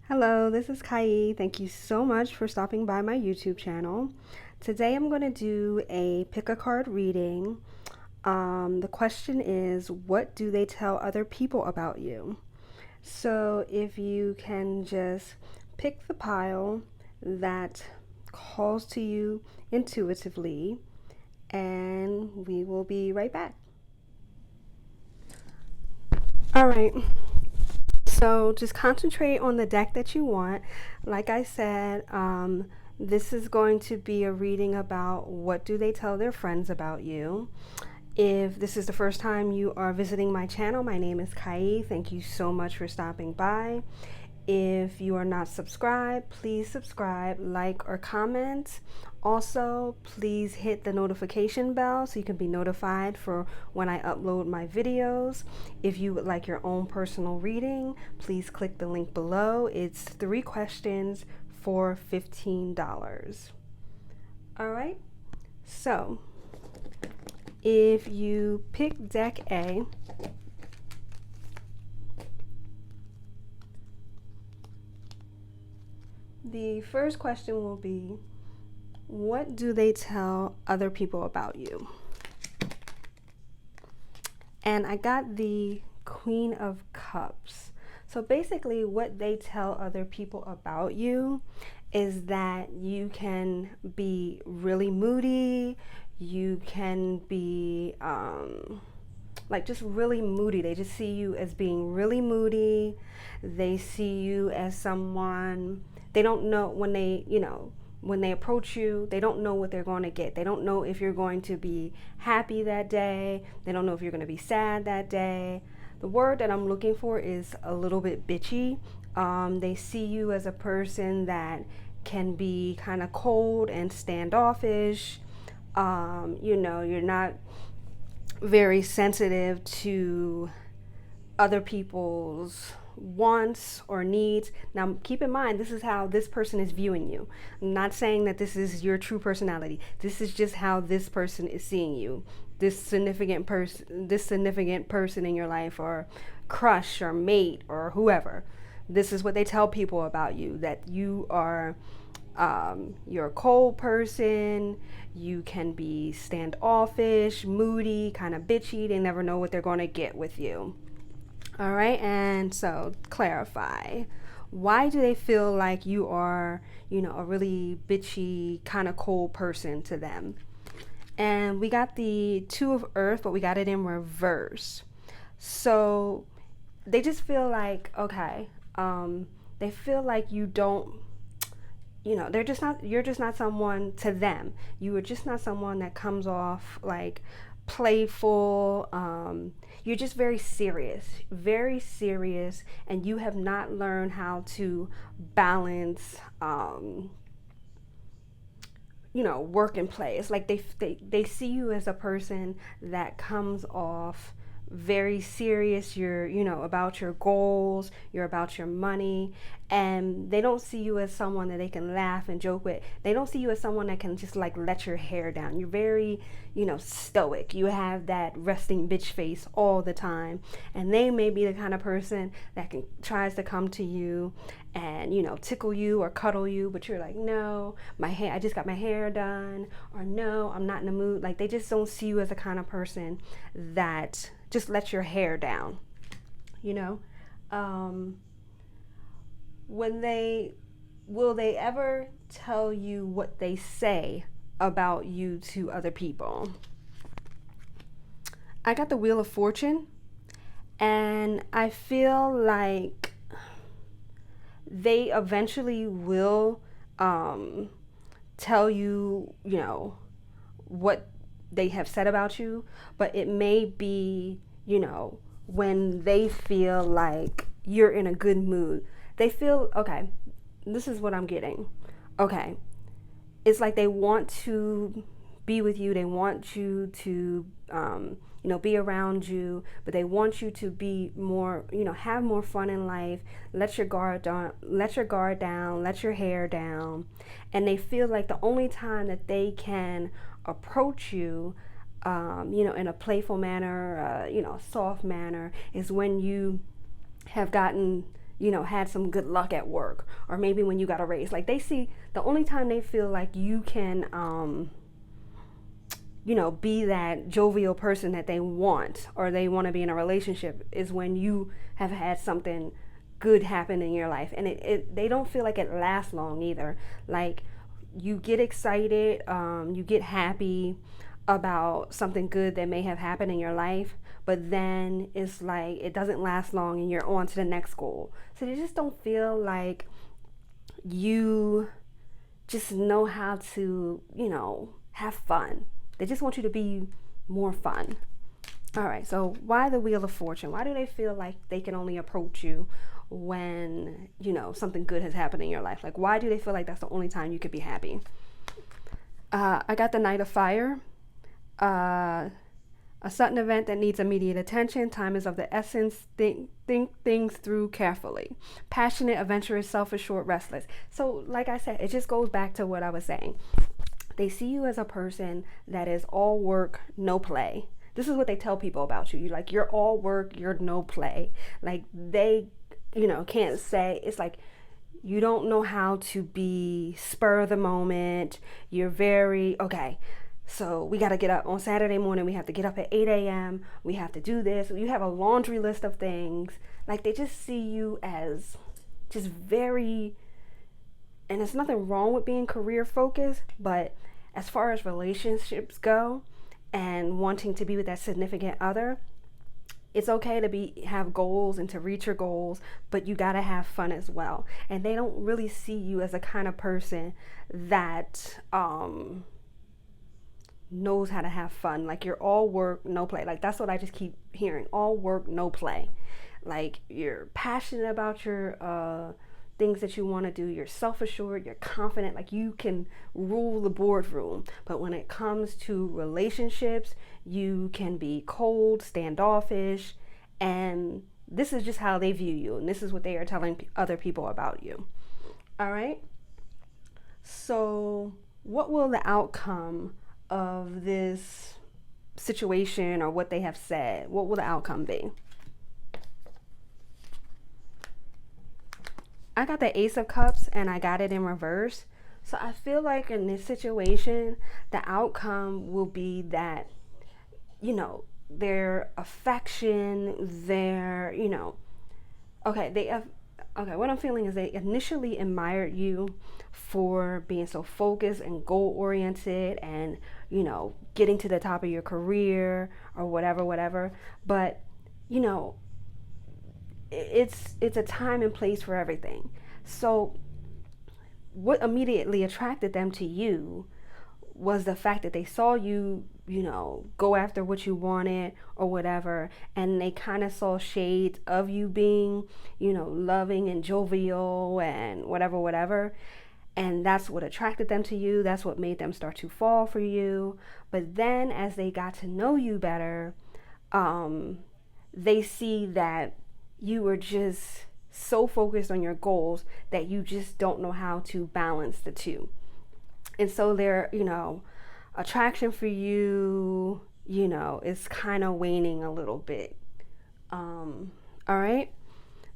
Hello, this is Kai. Thank you so much for stopping by my YouTube channel. Today I'm going to do a pick a card reading. The question is, what do they tell other people about you? So if you can just pick the pile that calls to you intuitively, and we will be right back. All right. So just concentrate on the deck that you want. Like I said, this is going to be a reading about what do they tell their friends about you. If this is the first time you are visiting my channel, my name is Kai. Thank you so much for stopping by. If you are not subscribed, please subscribe, like, or comment. Also, please hit the notification bell so you can be notified for when I upload my videos. If you would like your own personal reading, please click the link below. It's 3 questions for $15. All right, so if you pick deck A, the first question will be, what do they tell other people about you? And I got the Queen of Cups. So basically what they tell other people about you is that you can be really moody, you can be like just really moody. They just see you as being really moody. They see you as someone, they don't know when when they approach you, they don't know what they're going to get. They don't know if you're going to be happy that day. They don't know if you're going to be sad that day. The word that I'm looking for is a little bit bitchy. They see you as a person that can be kind of cold and standoffish. You're not very sensitive to other people's wants or needs. Now, keep in mind, this is how this person is viewing you. I'm not saying that this is your true personality. This is just how this person is seeing you. This significant person in your life, or crush or mate or whoever. This is what they tell people about you, that you are you're a cold person, you can be standoffish, moody, kind of bitchy. They never know what they're going to get with you. All right, and so clarify. Why do they feel like you are, a really bitchy, kind of cold person to them? And we got the Two of Earth, but we got it in reverse. So they just feel like, okay, they feel like you don't, you're just not someone to them. You are just not someone that comes off like playful. You're just very serious, and you have not learned how to balance, work and play. It's like they see you as a person that comes off very serious. You're, about your goals, you're about your money, and they don't see you as someone that they can laugh and joke with. They don't see you as someone that can just like let your hair down. You're very, stoic. You have that resting bitch face all the time, and they may be the kind of person that tries to come to you and tickle you or cuddle you, but you're like, no, I just got my hair done, or no, I'm not in the mood. Like, they just don't see you as the kind of person that just let your hair down. When they will they ever tell you what they say about you to other people? I got the Wheel of Fortune, and I feel like they eventually will tell you, what they have said about you, but it may be, when they feel like you're in a good mood. They feel, okay, this is what I'm getting. Okay, it's like they want to be with you. They want you to, be around you, but they want you to be more, have more fun in life. Let your guard down, let your hair down. And they feel like the only time that they can approach you, in a playful manner, a soft manner, is when you have gotten, had some good luck at work, or maybe when you got a raise. Like they see the only time they feel like you can be that jovial person that they want, or they want to be in a relationship, is when you have had something good happen in your life. And they don't feel like it lasts long either. Like you get excited, you get happy about something good that may have happened in your life, but then it's like it doesn't last long and you're on to the next goal. So they just don't feel like you just know how to, have fun. They just want you to be more fun. All right, so why the Wheel of Fortune? Why do they feel like they can only approach you when, something good has happened in your life? Like, why do they feel like that's the only time you could be happy? I got the Knight of Fire. A sudden event that needs immediate attention. Time is of the essence. Think things through carefully. Passionate, adventurous, self-assured, restless. So like I said, it just goes back to what I was saying. They see you as a person that is all work, no play. This is what they tell people about you. You're all work, you're no play. Like they, can't say, it's like you don't know how to be spur of the moment. You're very, okay, so we got to get up on Saturday morning. We have to get up at 8 a.m. We have to do this. You have a laundry list of things. Like they just see you as just very, and there's nothing wrong with being career focused, but as far as relationships go and wanting to be with that significant other, it's okay to have goals and to reach your goals, but you got to have fun as well. And they don't really see you as a kind of person that knows how to have fun. Like you're all work, no play. Like that's what I just keep hearing. All work, no play. Like you're passionate about your things that you want to do. You're self-assured, you're confident, like you can rule the boardroom. But when it comes to relationships, you can be cold, standoffish, and this is just how they view you, and this is what they are telling other people about you. All right? So what will the outcome of this situation, or what they have said, what will the outcome be? I got the Ace of Cups and I got it in reverse. So I feel like in this situation, the outcome will be that, their affection, what I'm feeling is they initially admired you for being so focused and goal oriented and, getting to the top of your career or whatever. But, it's a time and place for everything. So what immediately attracted them to you was the fact that they saw you, go after what you wanted or whatever, and they kind of saw shades of you being, loving and jovial and whatever. And that's what attracted them to you. That's what made them start to fall for you. But then as they got to know you better, they see that you were just so focused on your goals that you just don't know how to balance the two. And so their, attraction for you, is kind of waning a little bit. All right.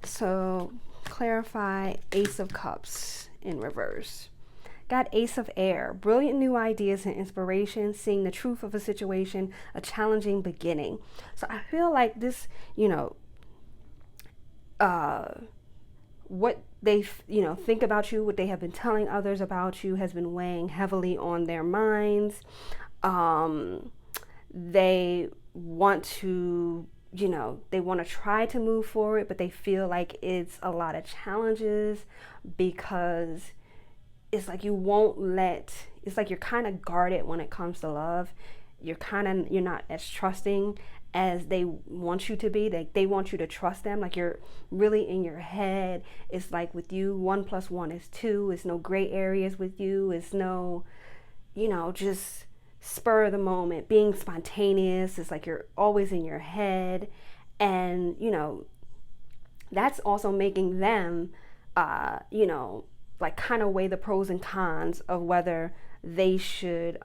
So clarify Ace of Cups in reverse. Got Ace of Air, brilliant new ideas and inspiration, seeing the truth of a situation, a challenging beginning. So I feel like this, what they think about you, what they have been telling others about you has been weighing heavily on their minds. They want to try to move forward, but they feel like it's a lot of challenges because it's like it's like you're kind of guarded when it comes to love. You're not as trusting as they want you to be. They want you to trust them. Like you're really in your head. It's like with you, 1 + 1 is 2. It's no gray areas with you. It's no, just spur of the moment, being spontaneous. It's like you're always in your head. And, that's also making them, like kind of weigh the pros and cons of whether they should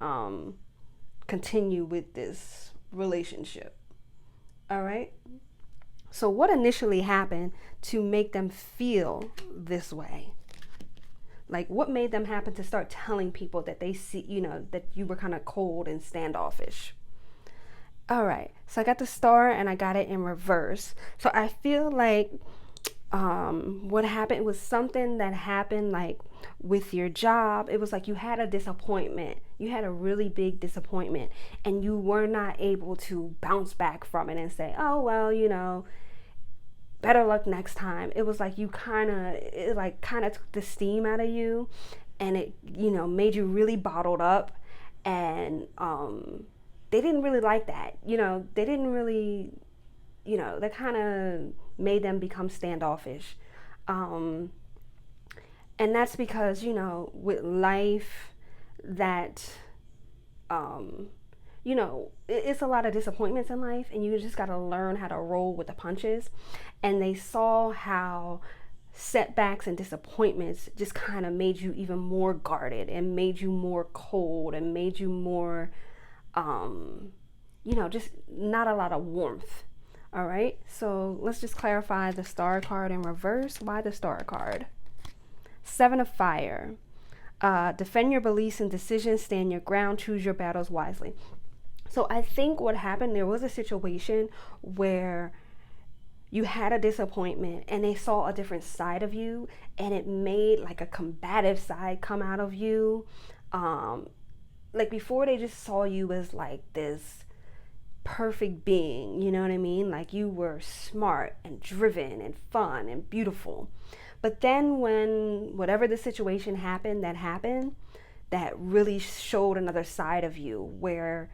continue with this relationship. All right. So what initially happened to make them feel this way? Like, what made them happen to start telling people that they see, that you were kind of cold and standoffish? All right, so I got the star and I got it in reverse. So I feel like what happened was something that happened, like with your job. It was like you had a disappointment. You had a really big disappointment and you were not able to bounce back from it and say, oh, well, better luck next time. It was like it took the steam out of you, and it, made you really bottled up. And they didn't really like that. They didn't really, that kind of made them become standoffish. And that's because, with life, that, it's a lot of disappointments in life, and you just got to learn how to roll with the punches. And they saw how setbacks and disappointments just kind of made you even more guarded and made you more cold and made you more, just not a lot of warmth. All right, so let's just clarify the star card in reverse. Why the star card? Seven of Fire. Defend your beliefs and decisions, stand your ground, choose your battles wisely. So I think what happened, there was a situation where you had a disappointment and they saw a different side of you, and it made like a combative side come out of you. Like before, they just saw you as like this perfect being, you know what I mean? Like you were smart and driven and fun and beautiful. But then when whatever the situation happened that really showed another side of you, where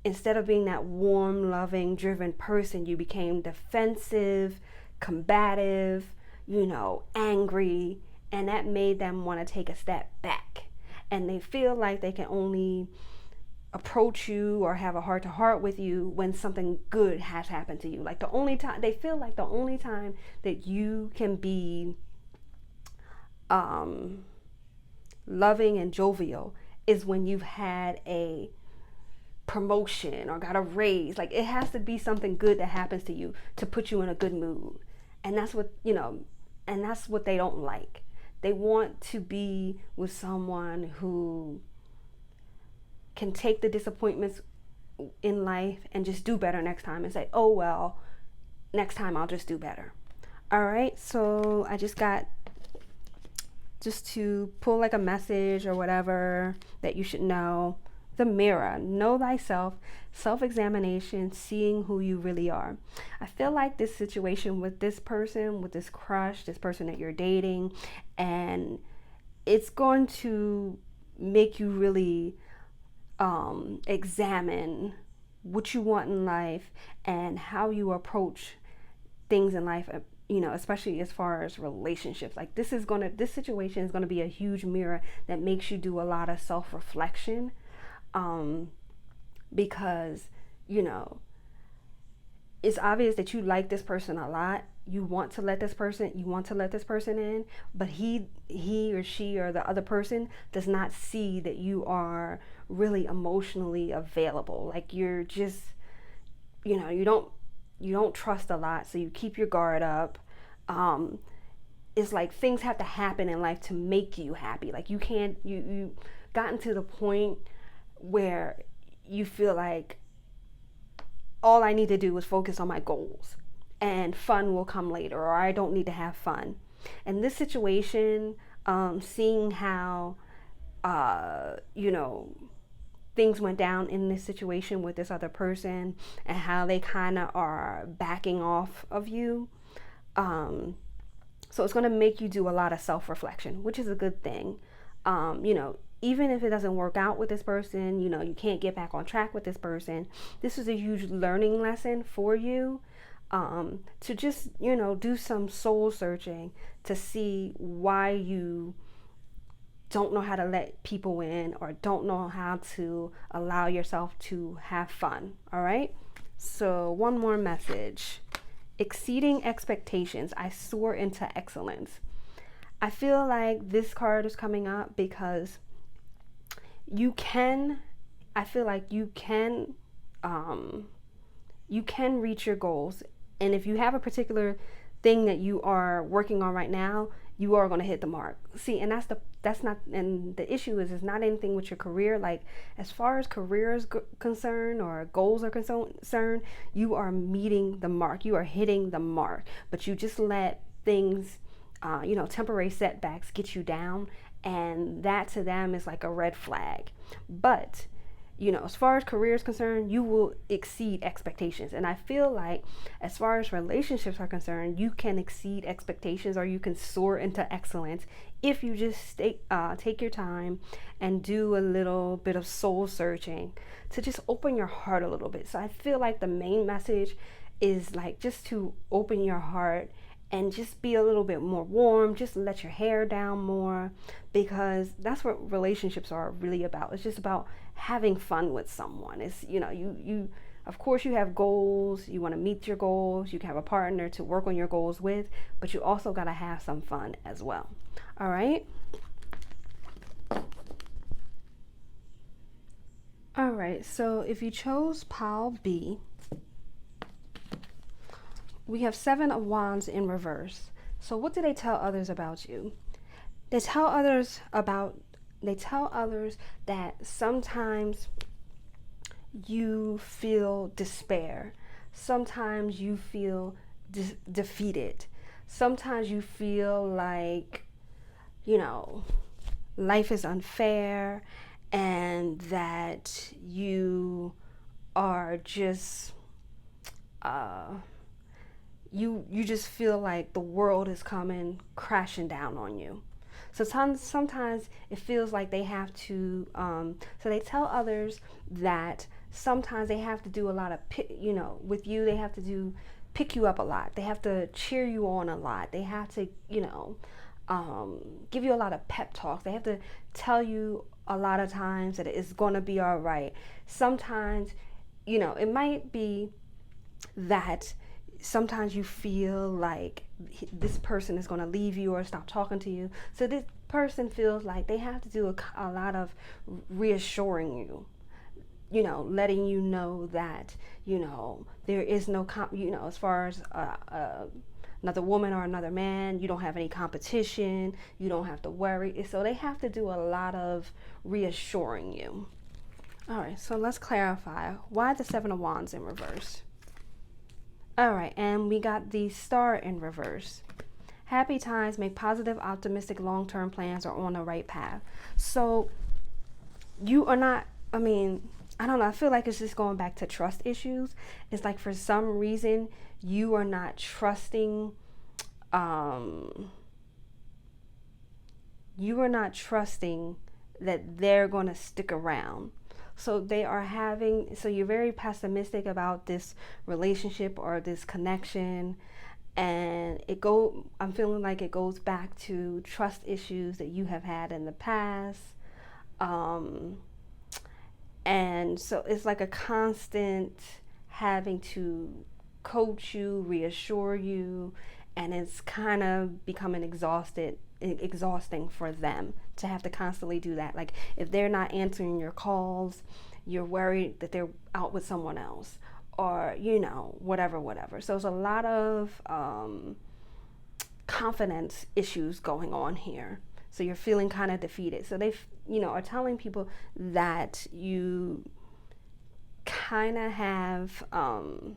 instead of being that warm, loving, driven person, you became defensive, combative, angry, and that made them want to take a step back. And they feel like they can only approach you or have a heart to heart with you when something good has happened to you. Like they feel like the only time that you can be loving and jovial is when you've had a promotion or got a raise. Like it has to be something good that happens to you to put you in a good mood. And that's what, and that's what they don't like. They want to be with someone who can take the disappointments in life and just do better next time and say, oh, well, next time I'll just do better. All right, so I just to pull like a message or whatever that you should know. The mirror, know thyself, self-examination, seeing who you really are. I feel like this situation with this person, with this crush, this person that you're dating, and it's going to make you really examine what you want in life and how you approach things in life, especially as far as relationships. Like this situation is gonna be a huge mirror that makes you do a lot of self-reflection. Because it's obvious that you like this person a lot. You want to let this person in, but he or she or the other person does not see that you are really emotionally available. Like you're just, you don't trust a lot, so you keep your guard up. It's like things have to happen in life to make you happy. Like you gotten to the point where you feel like all I need to do is focus on my goals and fun will come later, or I don't need to have fun. And this situation, seeing how, things went down in this situation with this other person and how they kind of are backing off of you. So it's going to make you do a lot of self-reflection, which is a good thing. Even if it doesn't work out with this person, you can't get back on track with this person. This is a huge learning lesson for you, to just, do some soul searching to see why you don't know how to let people in or don't know how to allow yourself to have fun. All right. So one more message. Exceeding expectations, I soar into excellence. I feel like this card is coming up because I feel like you can reach your goals And if you have a particular thing that you are working on right now, you are going to hit the mark. See, and that's not, and the issue is it's not anything with your career. Like, as far as career is concerned or goals are concerned, you are meeting the mark. You are hitting the mark. But you just let things, temporary setbacks get you down, and that to them is like a red flag. But as far as career is concerned, you will exceed expectations. And I feel like as far as relationships are concerned, you can exceed expectations, or you can soar into excellence if you just take your time and do a little bit of soul searching to just open your heart a little bit. So I feel like the main message is like just to open your heart and just be a little bit more warm, just let your hair down more, because that's what relationships are really about. It's just about having fun with someone. It's, you of course you have goals, you want to meet your goals, you can have a partner to work on your goals with, but you also got to have some fun as well. All right. All right, so if you chose pile B, we have 7 of Wands in reverse. So what do they tell others about you? They tell others that sometimes you feel despair. Sometimes you feel defeated. Sometimes you feel like, life is unfair, and that you are just you just feel like the world is coming crashing down on you. So sometimes it feels like they have to, so they tell others that sometimes they have to do a lot of, with you, they have to pick you up a lot. They have to cheer you on a lot. They have to, give you a lot of pep talks. They have to tell you a lot of times that it's going to be all right. Sometimes, it might be that sometimes you feel like this person is going to leave you or stop talking to you. So this person feels like they have to do a lot of reassuring you, letting you know that, there is no, as far as another woman or another man, you don't have any competition, you don't have to worry. So they have to do a lot of reassuring you. All right, so let's clarify why the 7 of Wands in reverse. All right, and we got the Star in reverse. Happy times, make positive, optimistic, long-term plans, are on the right path. So you are not, I don't know, I feel like it's just going back to trust issues. It's like for some reason you are not trusting, that they're going to stick around. So you're very pessimistic about this relationship or this connection, and I'm feeling like it goes back to trust issues that you have had in the past. And so it's like a constant having to coach you, reassure you, and it's kind of becoming exhausting for them to have to constantly do that. Like if they're not answering your calls, you're worried that they're out with someone else, or whatever. So there's a lot of confidence issues going on here. So you're feeling kind of defeated. So they are telling people that you kind of have some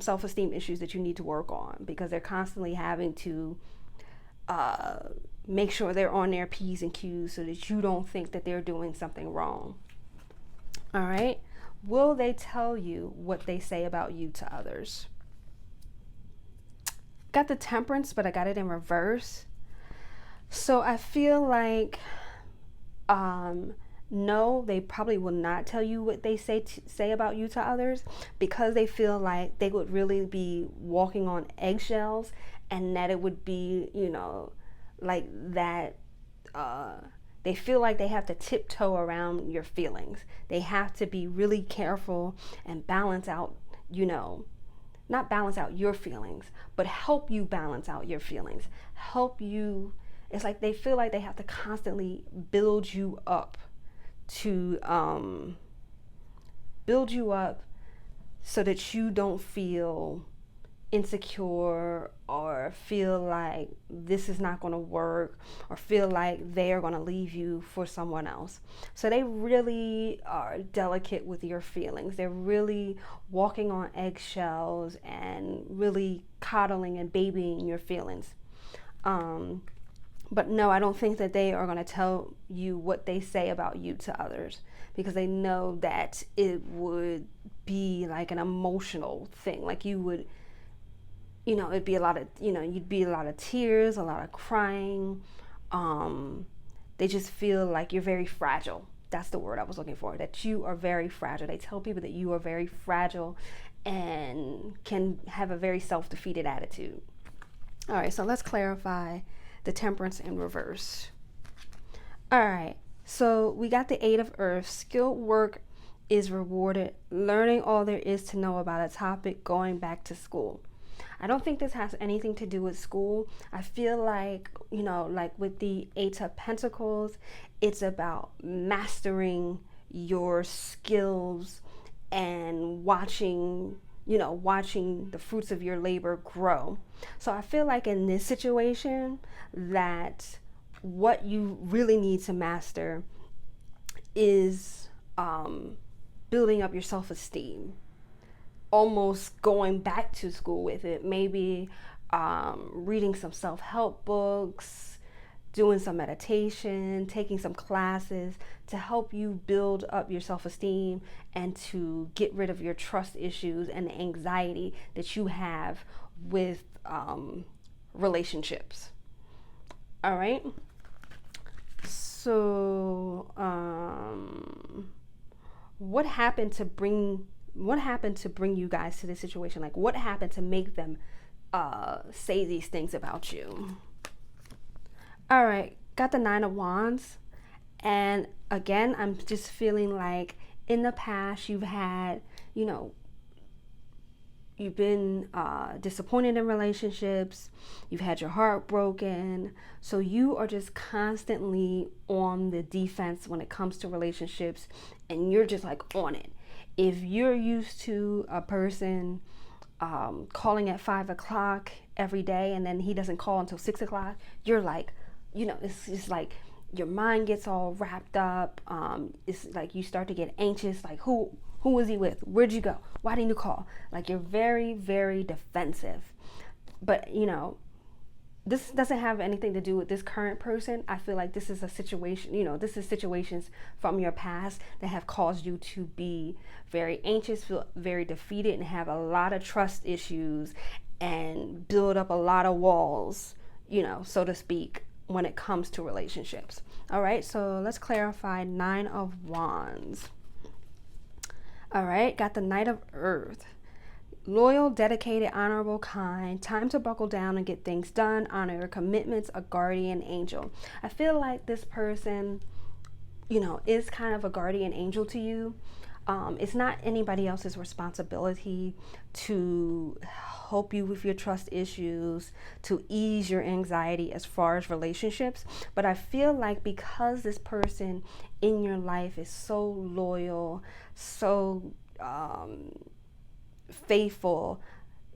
self-esteem issues that you need to work on, because they're constantly having to make sure they're on their P's and Q's so that you don't think that they're doing something wrong. All right. Will they tell you what they say about you to others? Got the Temperance, but I got it in reverse. So I feel like no, they probably will not tell you what they say about you to others, because they feel like they would really be walking on eggshells, and that it would be, like that they feel like they have to tiptoe around your feelings. They have to be really careful and balance out, not balance out your feelings, but help you balance out your feelings. It's like they feel like they have to constantly build you up so that you don't feel insecure or feel like this is not going to work or feel like they are going to leave you for someone else. So they really are delicate with your feelings. They're really walking on eggshells and really coddling and babying your feelings. But no, I don't think that they are going to tell you what they say about you to others, because they know that it would be like an emotional thing. Like you would, it'd be a lot of, you'd be a lot of tears, a lot of crying. They just feel like you're very fragile. That's the word I was looking for, that you are very fragile. They tell people that you are very fragile and can have a very self-defeated attitude. All right, so let's clarify the temperance in reverse. All right, so we got the Eight of Earth. Skilled work is rewarded. Learning all there is to know about a topic, going back to school. I don't think this has anything to do with school. I feel like, like with the Eight of Pentacles, it's about mastering your skills and watching the fruits of your labor grow. So I feel like in this situation that what you really need to master is building up your self-esteem, almost going back to school with it, maybe reading some self-help books, doing some meditation, taking some classes to help you build up your self-esteem and to get rid of your trust issues and the anxiety that you have with relationships. All right. So what happened to bring you guys to this situation? Like, what happened to make them say these things about you? All right, got the Nine of Wands. And again, I'm just feeling like in the past you've had, you've been disappointed in relationships, you've had your heart broken. So you are just constantly on the defense when it comes to relationships, and you're just like on it. If you're used to a person calling at 5 o'clock every day and then he doesn't call until 6 o'clock, you're like, it's just like your mind gets all wrapped up. It's like you start to get anxious, like who was he with? Where'd you go? Why didn't you call? Like you're very, very defensive. But this doesn't have anything to do with this current person. I feel like this is a situation, this is situations from your past that have caused you to be very anxious, feel very defeated, and have a lot of trust issues and build up a lot of walls, so to speak, when it comes to relationships. All right, so let's clarify Nine of Wands. All right, got the Knight of Earth. Loyal, dedicated, honorable, kind. Time to buckle down and get things done. Honor your commitments. A guardian angel. I feel like this person, is kind of a guardian angel to you. It's not anybody else's responsibility to help you with your trust issues, to ease your anxiety as far as relationships. But I feel like because this person in your life is so loyal, so faithful,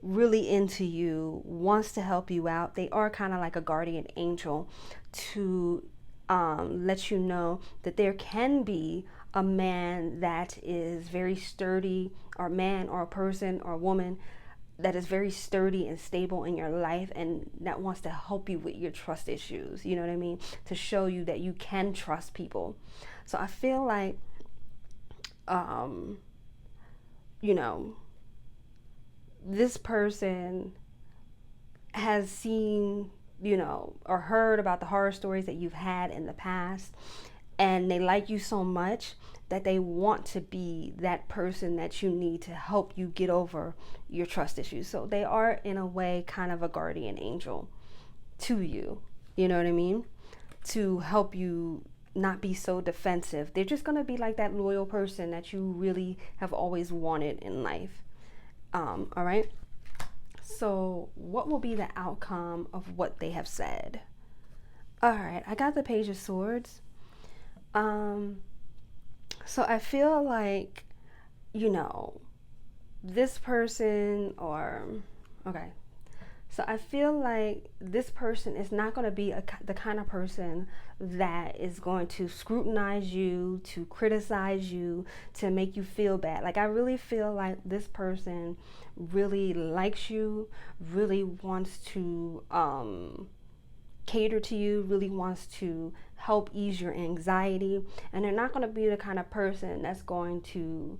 really into you, wants to help you out, they are kind of like a guardian angel to let you know that there can be a man that is very sturdy, or man or a person or a woman that is very sturdy and stable in your life and that wants to help you with your trust issues, you know what I mean? To show you that you can trust people. So I feel like, this person has seen, or heard about the horror stories that you've had in the past, and they like you so much that they want to be that person that you need to help you get over your trust issues. So they are, in a way, kind of a guardian angel to you, you know what I mean? To help you not be so defensive. They're just going to be like that loyal person that you really have always wanted in life. All right. So what will be the outcome of what they have said? All right, I got the Page of Swords. So I feel like, this person, or Okay. So I feel like this person is not going to be the kind of person that is going to scrutinize you, to criticize you, to make you feel bad. Like I really feel like this person really likes you, really wants to cater to you, really wants to help ease your anxiety, and they're not going to be the kind of person that's going to,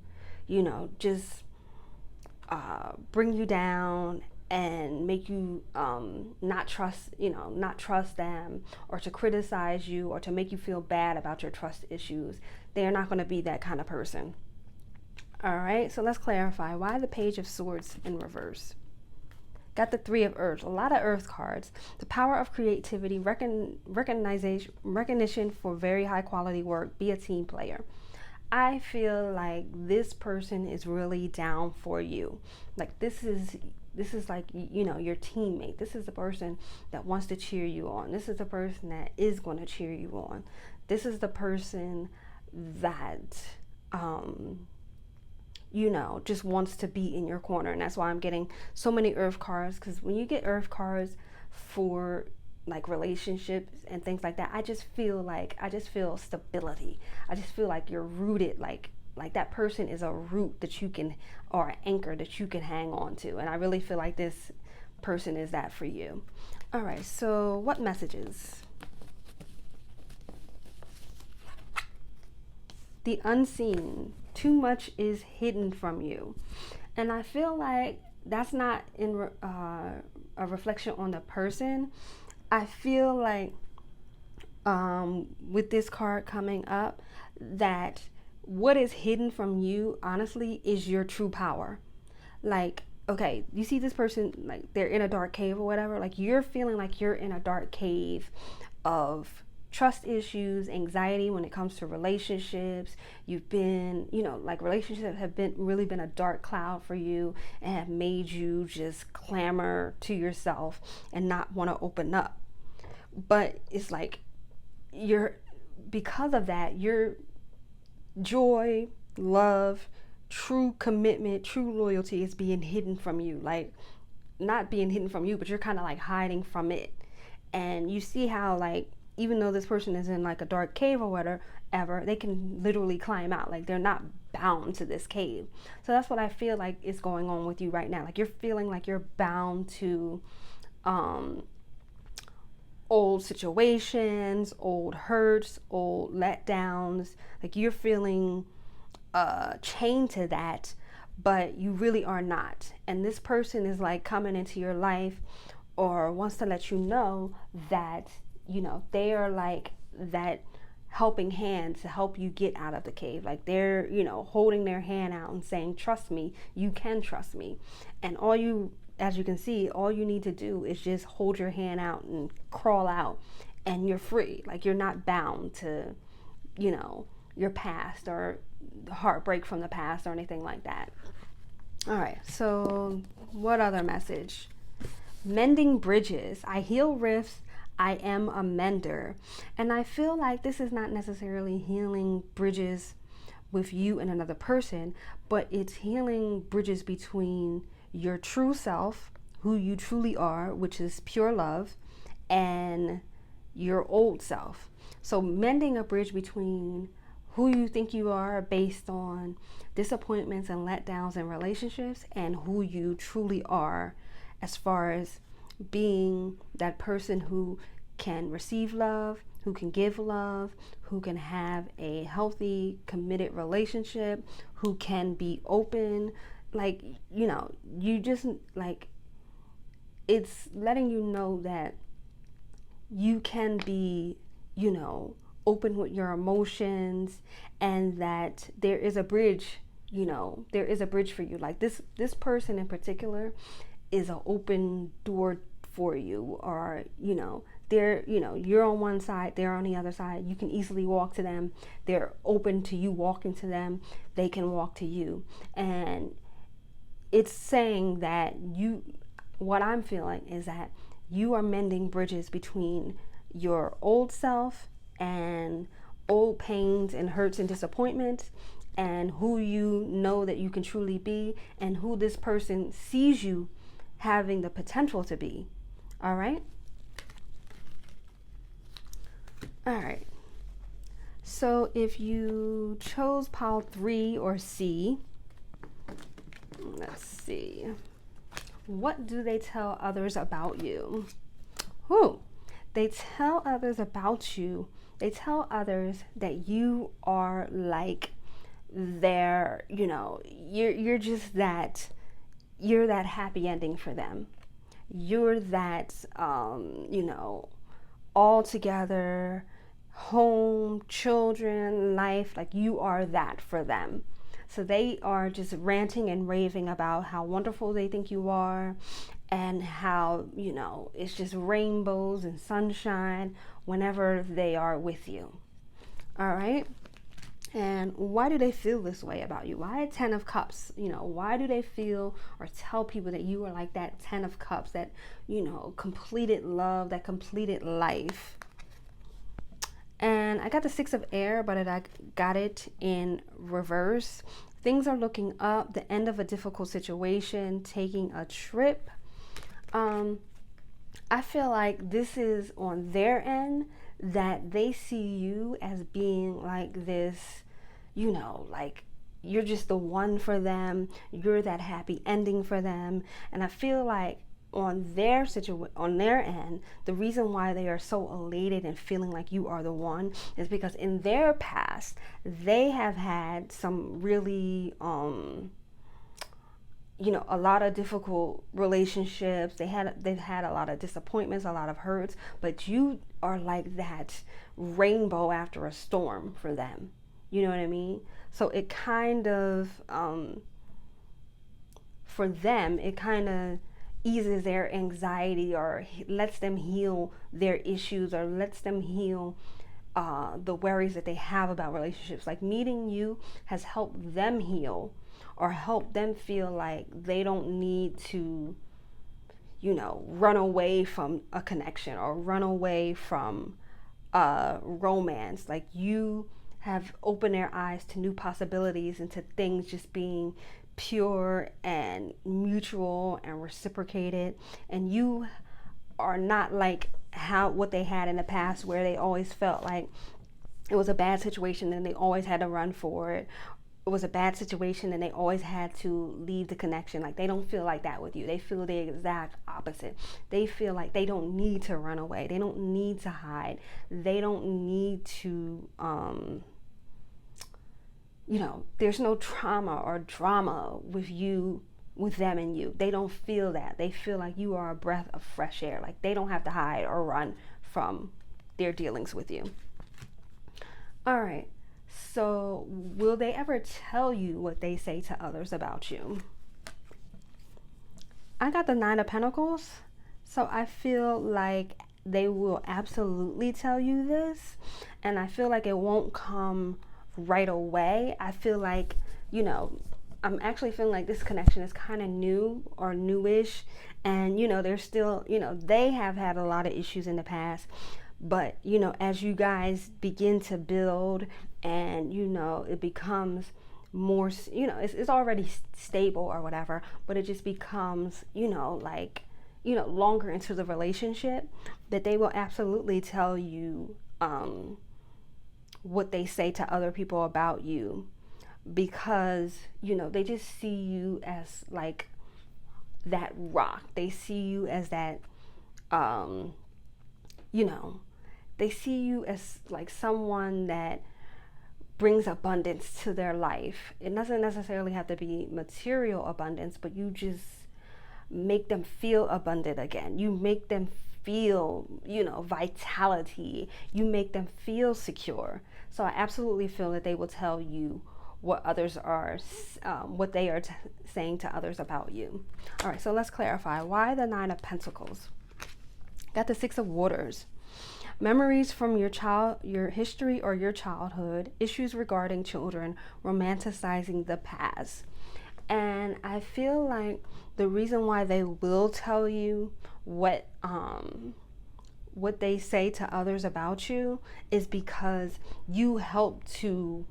just bring you down and make you not trust them, or to criticize you, or to make you feel bad about your trust issues. They are not going to be that kind of person. All right, so let's clarify why the Page of Swords in reverse. Got the Three of Earth, a lot of Earth cards. The power of creativity, recognition for very high quality work, be a team player. I feel like this person is really down for you. Like this is like, your teammate. This is the person that wants to cheer you on. This is the person that is going to cheer you on. This is the person that just wants to be in your corner. And that's why I'm getting so many Earth cards, because when you get Earth cards for like relationships and things like that, I just feel stability. I just feel like you're rooted, like that person is a root that you can, or an anchor that you can hang on to. And I really feel like this person is that for you. All right, so what messages? The unseen. Too much is hidden from you. And I feel like that's not in a reflection on the person. I feel like with this card coming up, that what is hidden from you, honestly, is your true power. Like, okay, you see this person, like they're in a dark cave or whatever, like you're feeling like you're in a dark cave of trust issues, anxiety when it comes to relationships. You've been, like relationships have really been a dark cloud for you, and have made you just clamor to yourself and not want to open up. But it's like because of that, your joy, love, true commitment, true loyalty is being hidden from you. Like, not being hidden from you, but you're kind of like hiding from it. And you see how, like, even though this person is in like a dark cave or whatever, they can literally climb out. Like, they're not bound to this cave. So that's what I feel like is going on with you right now. Like, you're feeling like you're bound to old situations, old hurts, old letdowns. Like, you're feeling chained to that, but you really are not. And this person is like coming into your life, or wants to let you know that they are like that helping hand to help you get out of the cave. Like, they're holding their hand out and saying, trust me, you can trust me. And as you can see, all you need to do is just hold your hand out and crawl out, and you're free. Like, you're not bound to your past, or heartbreak from the past, or anything like that. All right, so what other message? Mending bridges. I heal rifts. I am a mender. And I feel like this is not necessarily healing bridges with you and another person, but it's healing bridges between your true self, who you truly are, which is pure love, and your old self. So mending a bridge between who you think you are based on disappointments and letdowns in relationships, and who you truly are as far as being that person who can receive love, who can give love, who can have a healthy, committed relationship, who can be open. Like, you just, like, it's letting you know that you can be, open with your emotions, and that there is a bridge, there is a bridge for you. Like, this person in particular is an open door for you, or they're you're on one side, they're on the other side. You can easily walk to them. They're open to you walking to them. They can walk to you. And it's saying that what I'm feeling is that you are mending bridges between your old self and old pains and hurts and disappointments, and who you know that you can truly be, and who this person sees you having the potential to be. All right. All right. So if you chose pile 3 or C, let's see. What do they tell others about you? They tell others about you. They tell others that you are like their, you're just that, you're that happy ending for them. You're that, all together, home, children, life, like you are that for them. So they are just ranting and raving about how wonderful they think you are and how, it's just rainbows and sunshine whenever they are with you. All right. And why do they feel this way about you? Why 10 of Cups? Why do they feel or tell people that you are like that 10 of Cups, that, completed love, that completed life? And I got the 6 of Air, but I got it in reverse. Things are looking up, the end of a difficult situation, taking a trip. I feel like this is on their end, that they see you as being like this, like you're just the one for them. You're that happy ending for them. And I feel like on their end, the reason why they are so elated and feeling like you are the one is because in their past, they have had some really, a lot of difficult relationships. They've had a lot of disappointments, a lot of hurts, but you are like that rainbow after a storm for them. You know what I mean? So it kind of, for them, it kind of eases their anxiety or lets them heal their issues or lets them heal the worries that they have about relationships. Like meeting you has helped them heal or help them feel like they don't need to, run away from a connection or run away from romance. Like you have opened their eyes to new possibilities and to things just being pure and mutual and reciprocated. And you are not like what they had in the past, where they always felt like it was a bad situation and they always had to run for it. It was a bad situation and they always had to leave the connection. Like they don't feel like that with you. They feel the exact opposite. They feel like they don't need to run away. They don't need to hide. They don't need to, there's no trauma or drama with you, with them and you. They don't feel that. They feel like you are a breath of fresh air. Like they don't have to hide or run from their dealings with you. All right. So will they ever tell you what they say to others about you? I got the 9 of Pentacles. So I feel like they will absolutely tell you this. And I feel like it won't come right away. I feel like, I'm actually feeling like this connection is kind of new or newish. And, they're still, they have had a lot of issues in the past. But, as you guys begin to build and, it becomes more, it's already stable or whatever, but it just becomes, longer into the relationship, that they will absolutely tell you what they say to other people about you, because, they just see you as like that rock. They see you as that, they see you as like someone that brings abundance to their life. It doesn't necessarily have to be material abundance, but you just make them feel abundant again. You make them feel, vitality. You make them feel secure. So I absolutely feel that they will tell you what others are, what they are saying to others about you. All right, so let's clarify. Why the 9 of Pentacles? Got the 6 of Waters. Memories from your history or your childhood, issues regarding children, romanticizing the past. And I feel like the reason why they will tell you what they say to others about you is because you help to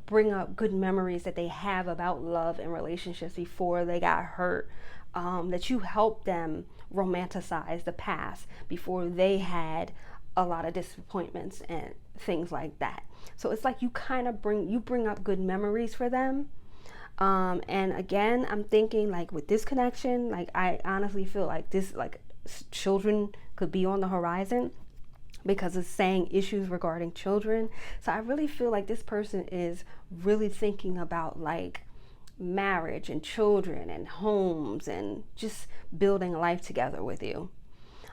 bring up good memories that they have about love and relationships before they got hurt that you help them romanticize the past before they had a lot of disappointments and things like that. So it's like you kind of bring up good memories for them. And again, I'm thinking like with this connection, like I honestly feel like this, like children could be on the horizon because it's saying issues regarding children. So I really feel like this person is really thinking about like marriage and children and homes and just building a life together with you.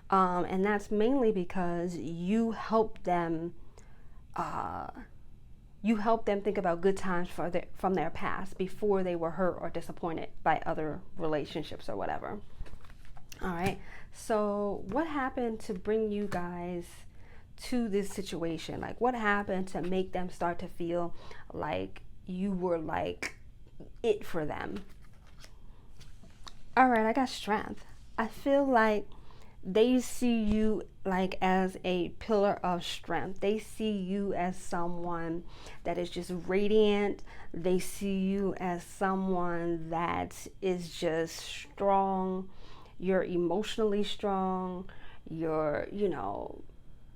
And that's mainly because you help them think about good times from their past before they were hurt or disappointed by other relationships or whatever. All right. So what happened to bring you guys to this situation? Like what happened to make them start to feel like you were like it for them? All right, I got strength. I feel like they see you like as a pillar of strength. They see you as someone that is just radiant. They see you as someone that is just strong. You're emotionally strong.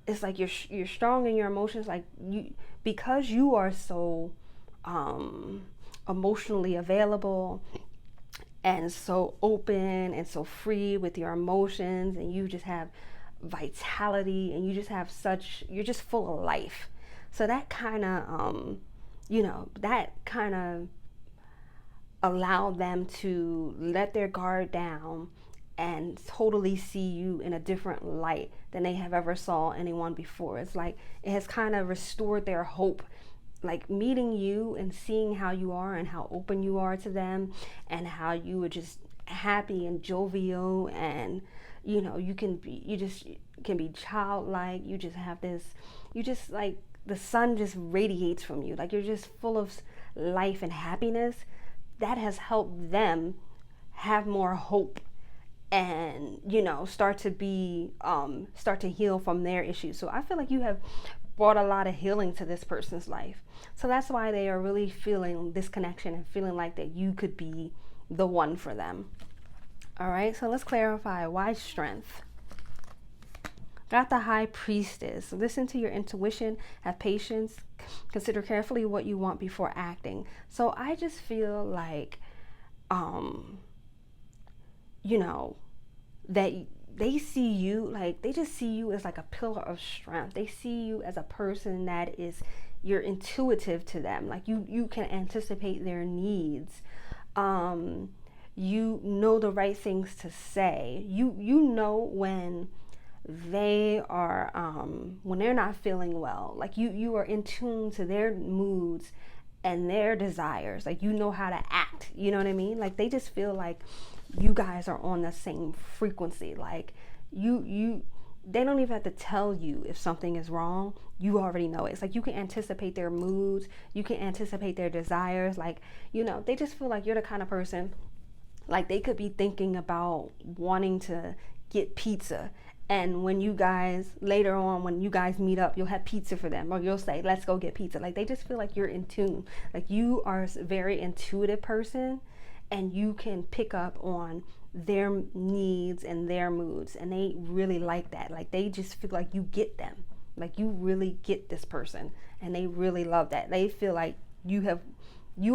It's like you're strong in your emotions, like you, because you are so emotionally available and so open and so free with your emotions, and you just have vitality, and you're just full of life. So that kind of allow them to let their guard down and totally see you in a different light than they have ever saw anyone before. It's like it has kind of restored their hope, like meeting you and seeing how you are and how open you are to them, and how you are just happy and jovial, and you just can be childlike. You just have this, you just like the sun just radiates from you, like you're just full of life and happiness. That has helped them have more hope and start to heal from their issues. So I feel like you have brought a lot of healing to this person's life. So that's why they are really feeling this connection and feeling like that you could be the one for them. All right, so let's clarify why strength. Got the High Priestess. Listen to your intuition, have patience, consider carefully what you want before acting. So I just feel like that they see you, like they just see you as like a pillar of strength. They see you as a person that is, you're intuitive to them, like you can anticipate their needs. You know the right things to say. You know when they are when they're not feeling well, like you are in tune to their moods and their desires. Like you know how to act, you know what I mean? Like they just feel like you guys are on the same frequency. Like they don't even have to tell you if something is wrong. You already know it. It's like you can anticipate their moods, you can anticipate their desires. Like they just feel like you're the kind of person, like they could be thinking about wanting to get pizza, and when you guys later on, when you guys meet up, you'll have pizza for them, or you'll say let's go get pizza. Like they just feel like you're in tune, like you are a very intuitive person, and you can pick up on their needs and their moods, and they really like that. Like they just feel like you get them, like you really get this person, and they really love that. They feel like you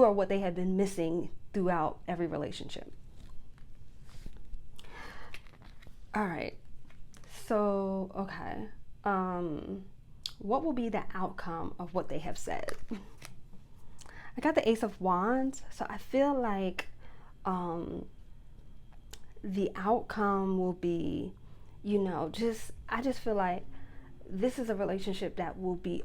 are what they have been missing throughout every relationship. All right, so okay, what will be the outcome of what they have said? I got the Ace of Wands, so I feel like the outcome will be, I just feel like this is a relationship that will be,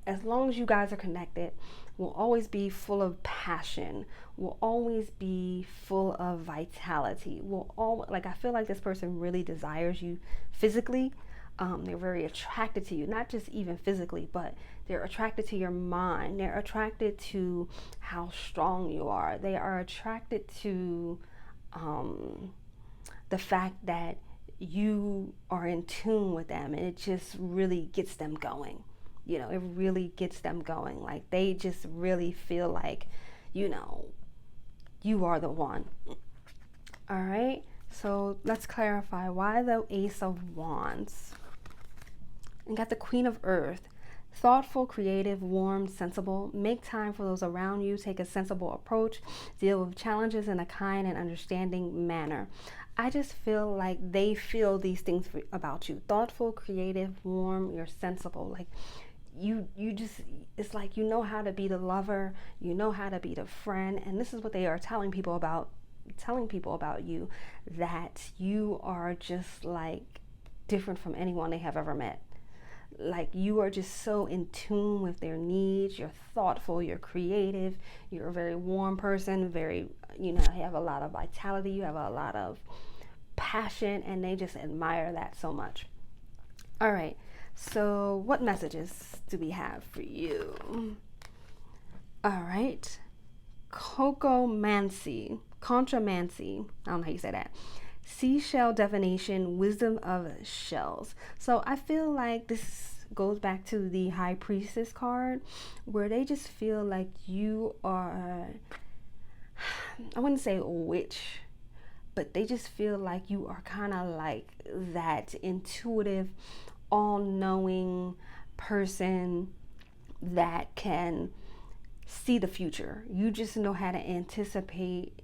as long as you guys are connected, will always be full of passion, will always be full of vitality, like I feel like this person really desires you physically. They're very attracted to you, not just even physically, but they're attracted to your mind. They're attracted to how strong you are. They are attracted to the fact that you are in tune with them, and it just really gets them going. It really gets them going. Like they just really feel like, you are the one. All right, so let's clarify why the Ace of Wands. And got the Queen of Earth. Thoughtful, creative, warm, sensible. Make time for those around you. Take a sensible approach. Deal with challenges in a kind and understanding manner. I just feel like they feel these things about you. Thoughtful, creative, warm, you're sensible. Like you just, it's like you know how to be the lover, you know how to be the friend, and this is what they are telling people about you, that you are just like different from anyone they have ever met. Like you are just so in tune with their needs. You're thoughtful, you're creative, you're a very warm person, very, you have a lot of vitality, you have a lot of passion, and they just admire that so much. All right, so what messages do we have for you? All right, contramancy, I don't know how you say that. Seashell divination, wisdom of shells. So I feel like this goes back to the High Priestess card, where they just feel like you are, I wouldn't say a witch, but they just feel like you are kind of like that intuitive, all-knowing person that can see the future. You just know how to anticipate,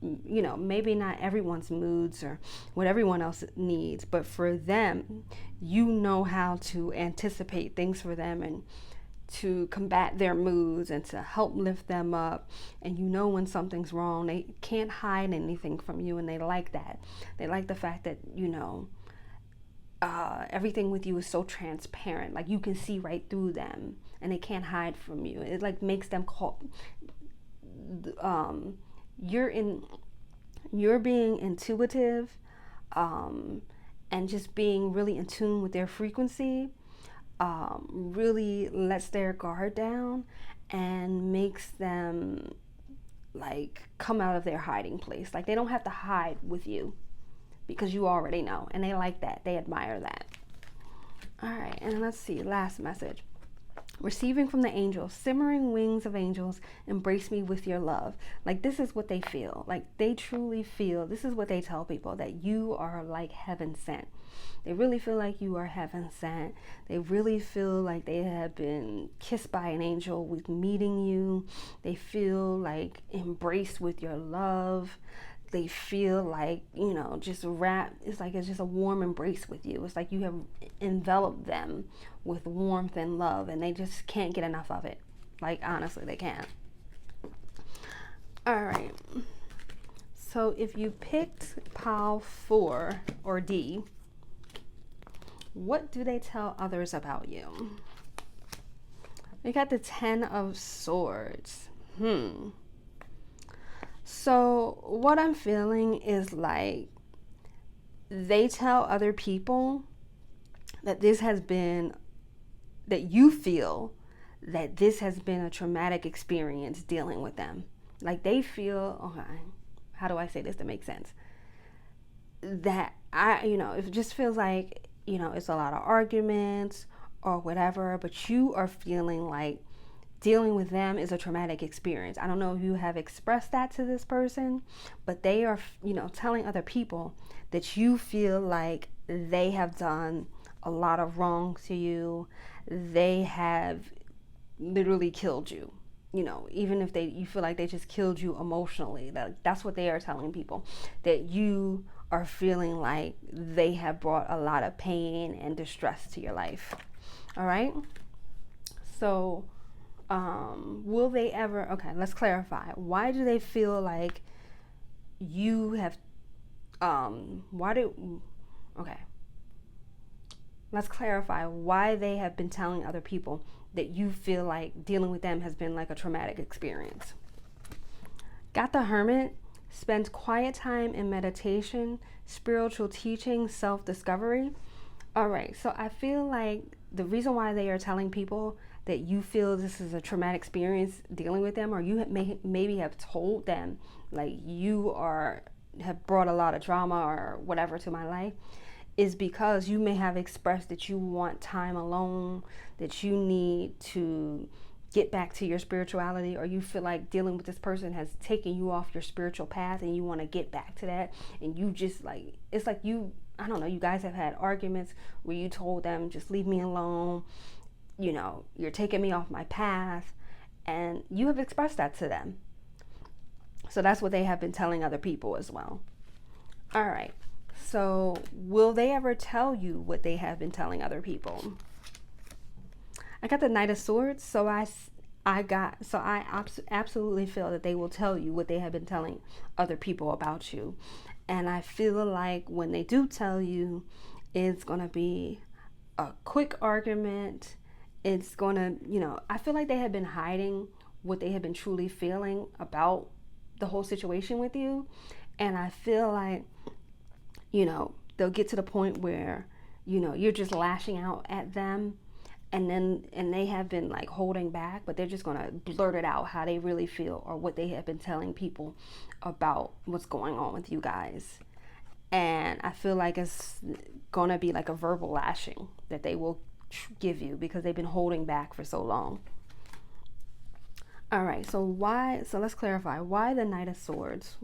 maybe not everyone's moods or what everyone else needs, but for them, you know how to anticipate things for them and to combat their moods and to help lift them up. And you know when something's wrong. They can't hide anything from you, and they like that. They like the fact that, everything with you is so transparent. Like you can see right through them, and they can't hide from you. It like makes them call. You're being intuitive, and just being really in tune with their frequency, really lets their guard down and makes them like come out of their hiding place. Like they don't have to hide with you because you already know, and they like that. They admire that. All right, and let's see, last message. Receiving from the angels, simmering wings of angels, embrace me with your love. Like this is what they feel. Like they truly feel, this is what they tell people, that you are like heaven sent. They really feel like you are heaven sent. They really feel like they have been kissed by an angel with meeting you. They feel like embraced with your love. They feel like, just wrapped. It's like it's just a warm embrace with you. It's like you have enveloped them with warmth and love, and they just can't get enough of it. Like honestly, they can't. All right. So if you picked pile 4 or D, what do they tell others about you? We got the 10 of Swords. So what I'm feeling is like they tell other people that you feel that this has been a traumatic experience dealing with them. Like they feel, okay, how do I say this to make sense? That it just feels like, it's a lot of arguments or whatever, but you are feeling like dealing with them is a traumatic experience. I don't know if you have expressed that to this person, but they are, telling other people that you feel like they have done a lot of wrong to you. They have literally killed you. Even if you feel like they just killed you emotionally, that's what they are telling people, that you are feeling like they have brought a lot of pain and distress to your life. All right. So, will they ever, okay, let's clarify. Why do they feel like you have, okay. Let's clarify why they have been telling other people that you feel like dealing with them has been like a traumatic experience. Got the Hermit. Spends quiet time in meditation, spiritual teaching, self-discovery. All right, so I feel like the reason why they are telling people that you feel this is a traumatic experience dealing with them, or you maybe have told them like have brought a lot of drama or whatever to my life, is because you may have expressed that you want time alone, that you need to get back to your spirituality, or you feel like dealing with this person has taken you off your spiritual path and you want to get back to that, and you just like, it's like you, I don't know, you guys have had arguments where you told them, just leave me alone, you know, you're taking me off my path, and you have expressed that to them. So that's what they have been telling other people as well. All right, so will they ever tell you what they have been telling other people? I got the Knight of Swords, so I absolutely feel that they will tell you what they have been telling other people about you. And I feel like when they do tell you, it's going to be a quick argument. It's going to, you know, I feel like they have been hiding what they have been truly feeling about the whole situation with you. And I feel like, you know, they'll get to the point where, you know, you're just lashing out at them, and they have been like holding back, but they're just going to blurt it out how they really feel, or what they have been telling people about what's going on with you guys. And I feel like it's going to be like a verbal lashing that they will give you, because they've been holding back for so long. All right, so let's clarify, why the Knight of Swords?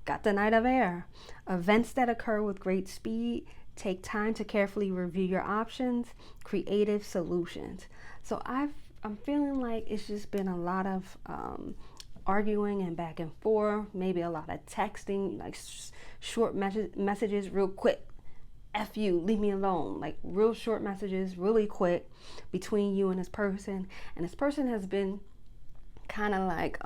Got the Knight of Air. Events that occur with great speed. Take time to carefully review your options. Creative solutions. So I'm feeling like it's just been a lot of arguing and back and forth. Maybe a lot of texting, like short messages, real quick. F you, leave me alone. Like real short messages, really quick, between you and this person. And this person has been kind of like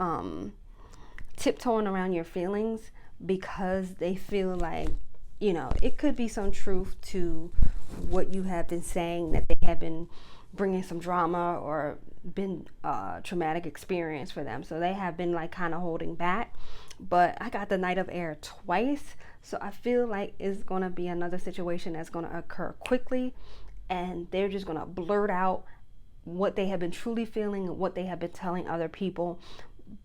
tiptoeing around your feelings, because they feel like, you know, it could be some truth to what you have been saying, that they have been bringing some drama or been a traumatic experience for them. So they have been like kind of holding back. But I got the Knight of Air twice. So I feel like it's going to be another situation that's going to occur quickly. And they're just going to blurt out what they have been truly feeling and what they have been telling other people.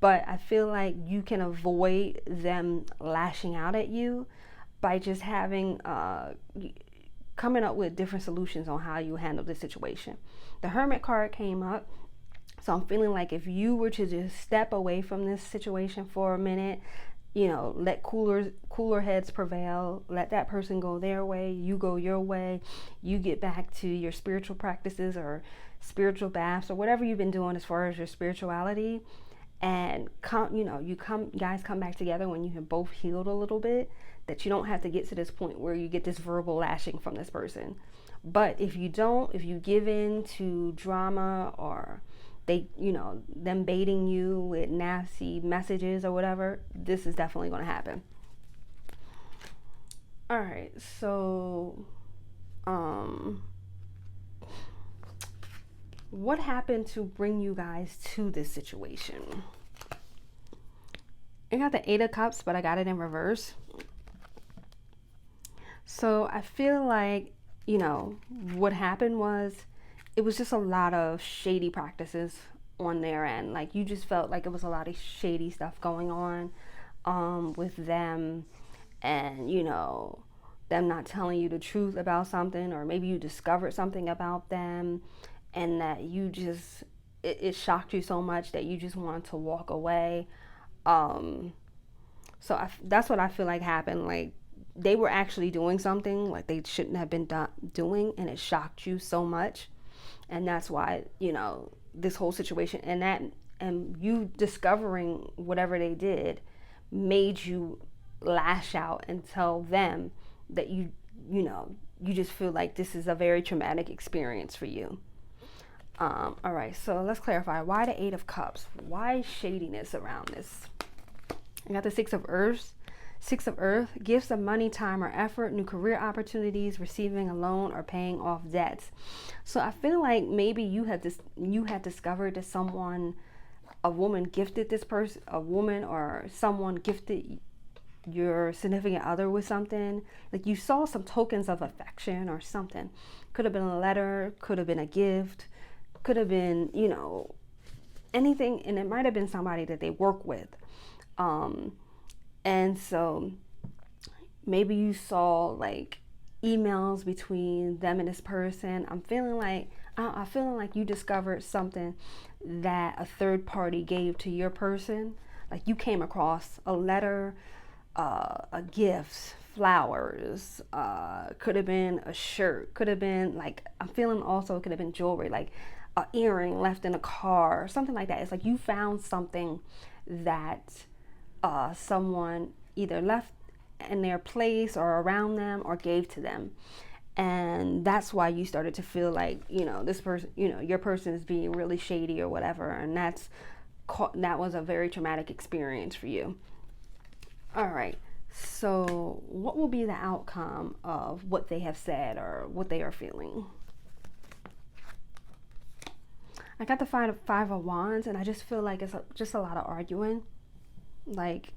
But I feel like you can avoid them lashing out at you by just having coming up with different solutions on how you handle this situation. The Hermit card came up, so I'm feeling like if you were to just step away from this situation for a minute, you know, let cooler heads prevail, let that person go their way, you go your way, you get back to your spiritual practices or spiritual baths or whatever you've been doing as far as your spirituality, and guys come back together when you have both healed a little bit, that you don't have to get to this point where you get this verbal lashing from this person. But if you give in to drama, or they, you know, them baiting you with nasty messages or whatever, this is definitely going to happen. All right, so what happened to bring you guys to this situation? I got the 8 of Cups, but I got it in reverse. So I feel like, you know, what happened was, it was just a lot of shady practices on their end. Like, you just felt like it was a lot of shady stuff going on with them, and, you know, them not telling you the truth about something, or maybe you discovered something about them, and that you just, it shocked you so much that you just wanted to walk away. So that's what I feel like happened. Like, they were actually doing something like they shouldn't have been doing, and it shocked you so much. And that's why, you know, this whole situation and you discovering whatever they did made you lash out and tell them that you just feel like this is a very traumatic experience for you. All right, so let's clarify. Why the 8 of Cups? Why shadiness around this? I got the 6 of Earth. 6 of Earth, gifts of money, time, or effort, new career opportunities, receiving a loan, or paying off debts. So I feel like maybe you had discovered that a woman gifted this person, a woman or someone gifted your significant other with something. Like, you saw some tokens of affection or something. Could have been a letter, could have been a gift, could have been, you know, anything, and it might have been somebody that they work with. And so maybe you saw like emails between them and this person. I'm feeling like you discovered something that a third party gave to your person. Like you came across a letter, a gift, flowers, could have been a shirt, could have been like, I'm feeling also it could have been jewelry, like an earring left in a car, something like that. It's like you found something that someone either left in their place or around them or gave to them. And that's why you started to feel like, this person, your person is being really shady or whatever. And that was a very traumatic experience for you. All right. So what will be the outcome of what they have said or what they are feeling? I got the five of wands, and I just feel like it's just a lot of arguing. Like,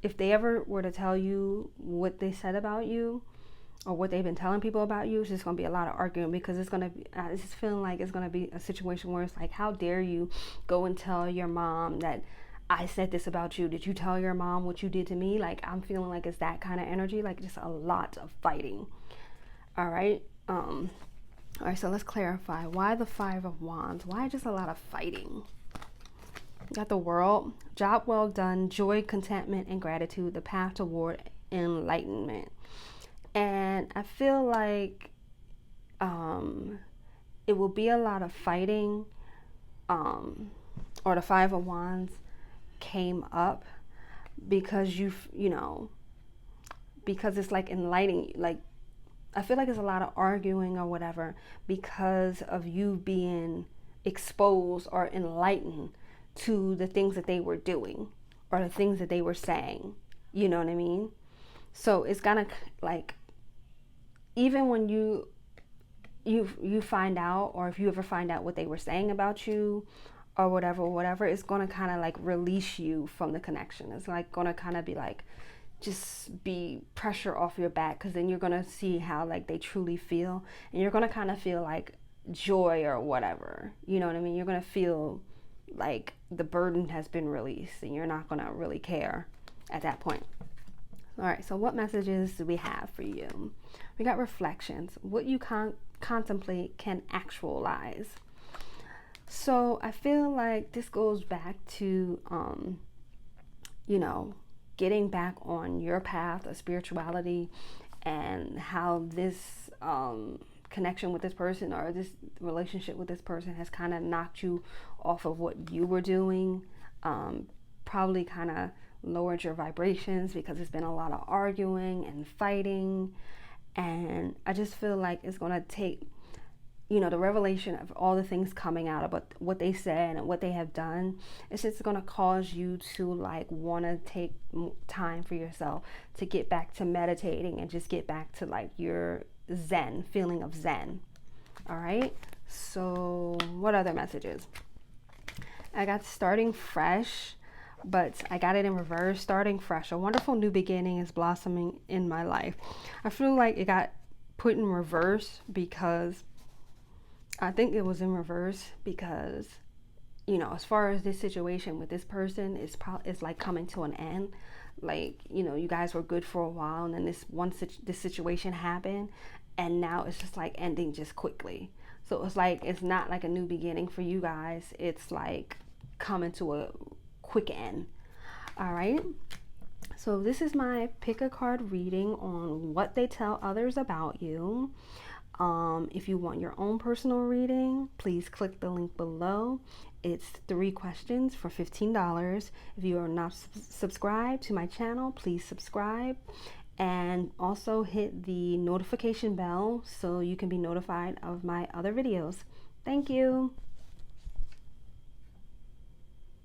if they ever were to tell you what they said about you or what they've been telling people about you, it's just going to be a lot of arguing, because it's just feeling like it's going to be a situation where it's like, how dare you go and tell your mom that I said this about you? Did you tell your mom what you did to me? Like, I'm feeling like it's that kind of energy, like just a lot of fighting. All right. All right, so let's clarify. Why the Five of Wands? Why just a lot of fighting? Got the World, job well done, joy, contentment, and gratitude, the path toward enlightenment. And I feel like it will be a lot of fighting, or the Five of Wands came up because because it's like enlightening, like I feel like it's a lot of arguing or whatever because of you being exposed or enlightened to the things that they were doing or the things that they were saying. You know what I mean? So it's gonna, like, even when you find out, or if you ever find out what they were saying about you or whatever, it's gonna kind of like release you from the connection. It's like gonna kind of be like, just be pressure off your back, because then you're gonna see how like they truly feel, and you're gonna kind of feel like joy or whatever. You know what I mean? You're gonna feel like the burden has been released, and you're not gonna really care at that point. All right, so what messages do we have for you? We got reflections. What you contemplate can actualize. So I feel like this goes back to, getting back on your path of spirituality, and how this connection with this person or this relationship with this person has kind of knocked you off of what you were doing. Probably kind of lowered your vibrations because it's been a lot of arguing and fighting. And I just feel like it's going to take, the revelation of all the things coming out about what they said and what they have done. It's just going to cause you to like want to take time for yourself to get back to meditating and just get back to like your zen, feeling of zen. All right. So what other messages? I got starting fresh, but I got it in reverse. Starting fresh. A wonderful new beginning is blossoming in my life. I feel like it got put in reverse because I think it was in reverse because, as far as this situation with this person, it's like coming to an end. Like, you guys were good for a while, and then this situation happened, and now it's just like ending just quickly. So it's like, it's not like a new beginning for you guys. It's like coming to a quick end. All right. So this is my pick a card reading on what they tell others about you. If you want your own personal reading, please click the link below. It's 3 questions for $15. If you are not subscribed to my channel, please subscribe, and also hit the notification bell so you can be notified of my other videos. Thank you.